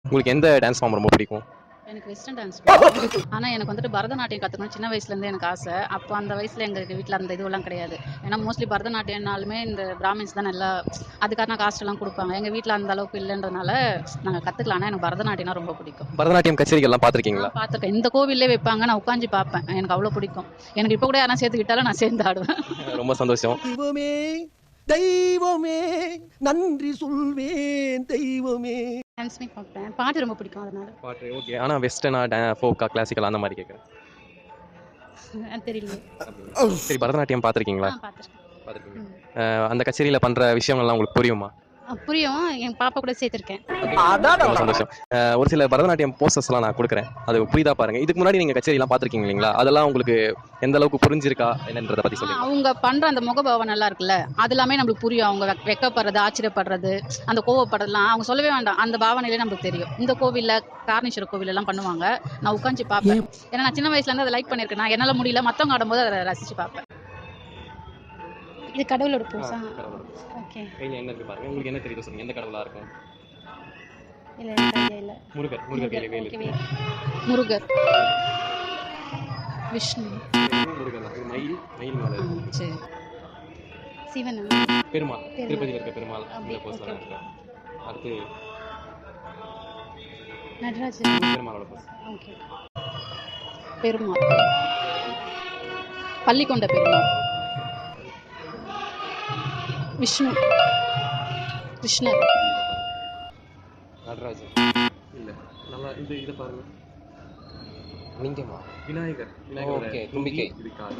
உங்களுக்கு எந்த dance form ரொம்ப பிடிக்கும்? எனக்கு வெஸ்டர்ன் டான்ஸ் பிடிக்கும். ஆனா எனக்கு வந்துட்டு பரதநாட்டியம் கத்துக்கணும்னு சின்ன வயசுலேருந்தே எனக்கு ஆசை. அப்போ அந்த வயசுல எங்க வீட்ல அந்த இதுவெல்லாம் கிடையாது. ஏன்னா மோஸ்ட்லி பரதநாட்டியம்னாலுமே இந்த பிராமின்ஸ் தான் நல்லா அதுக்கான காஸ்ட்லாம் குடுப்பாங்க. எங்க வீட்ல அந்த அளவுக்கு இல்லன்றதுனால நாங்க கத்துக்கல. ஆனா எனக்கு பரதநாட்டியம்னா ரொம்ப பிடிக்கும். பரதநாட்டியம் கச்சேரிகள்லாம் பார்த்துருக்கீங்களா? பார்த்துருக்கேன். இந்த கோவில்லயே வைப்பாங்க. நான் உட்காந்து பார்ப்பேன். எனக்கு அவ்வளோ பிடிக்கும். எனக்கு இப்போ கூட யாருனா சேர்த்துக்கிட்டாலும் நான் சேர்ந்து ஆடுவேன். ரொம்ப சந்தோஷம். தெய்வமே தெய்வமே நன்றி சொல்வேன் தெய்வமே. டான்ஸுமே பார்ப்பேன். பாட்டு ரொம்ப பிடிக்கும் அதனால. பாட்டு ஓகே. ஆனா வெஸ்டர்னா, ஃபோக்கா, கிளாசிக்கல் அந்த மாரி கேட்குறேன். தெரியலையே. சரி பரதநாட்டியம் பார்த்துருக்கீங்களா? பார்த்துருக்கேன். பார்த்துருக்கீங்க. அந்த கச்சேரியில பண்ற விஷயங்கள்லாம் உங்களுக்கு புரியுமா? புரியும். என் பாப்பா கூட சேர்த்துருக்கேன். ரொம்ப சந்தோஷம். ஒரு சில பரதநாட்டியம் போஸ்டர்ஸ்லாம் நான் குடுக்குறேன். அது புரியுதா பாருங்க. இதுக்கு முன்னாடி நீங்க கச்சேரிலாம் பார்த்துருக்கீங்க இல்லைங்களா? அதெல்லாம் உங்களுக்கு எந்த அளவுக்கு புரிஞ்சிருக்கா என்னன்றத பத்தி சொல்லுங்க. அவங்க பண்ற அந்த முகபாவம் நல்லா இருக்குல்ல, அது எல்லாமே நம்மளுக்கு புரியும். அவங்க வெட்கப்படுறது, ஆச்சரியப்படுறது, அந்த கோவப்படுறதுலாம் அவங்க சொல்லவே வேண்டாம். அந்த பாவனையிலே நம்மளுக்கு தெரியும். இந்த கோவில்ல காரணீஸ்வரர் கோவில் எல்லாம் பண்ணுவாங்க. நான் உட்காந்து பார்ப்பேன். ஏன்னா நான் சின்ன வயசுல இருந்து அதை லைக் பண்ணியிருக்கேன். நான் என்னால முடியல, மத்தவங்க ஆடும்போது அதை ரசிச்சு பார்ப்பேன். இது கடவுளோட பூசா? ஓகே. கையில என்ன இருக்கு பாருங்க. உங்களுக்கு என்ன தெரியுது சொல்லுங்க. எந்த கடவுளா இருக்கும்? இல்ல எனக்கு ஐடியா இல்ல. முருகர் கையில வேல் ஓகே, இருக்கு. முருகர், விஷ்ணு, முருகர் தான். இது மயில் மேல இருக்கு. சரி, சிவன், பெருமாள். திருப்பதியில இருக்க பெருமாள் அப்படி, இந்த போஸ்ல ஓகே. இருக்கு. அடுத்து நடராஜர், பெருமாளோட போஸ். ஓகே. பெருமாள், பள்ளிக்கொண்ட பெருமாள், விஷ்ணு, கிருஷ்ணர், நடராஜர். இல்ல. நல்லா இத பாருங்க. லிங்கமா? விநாயகர். ஓகே, தும்பிக்கை. இது கால்.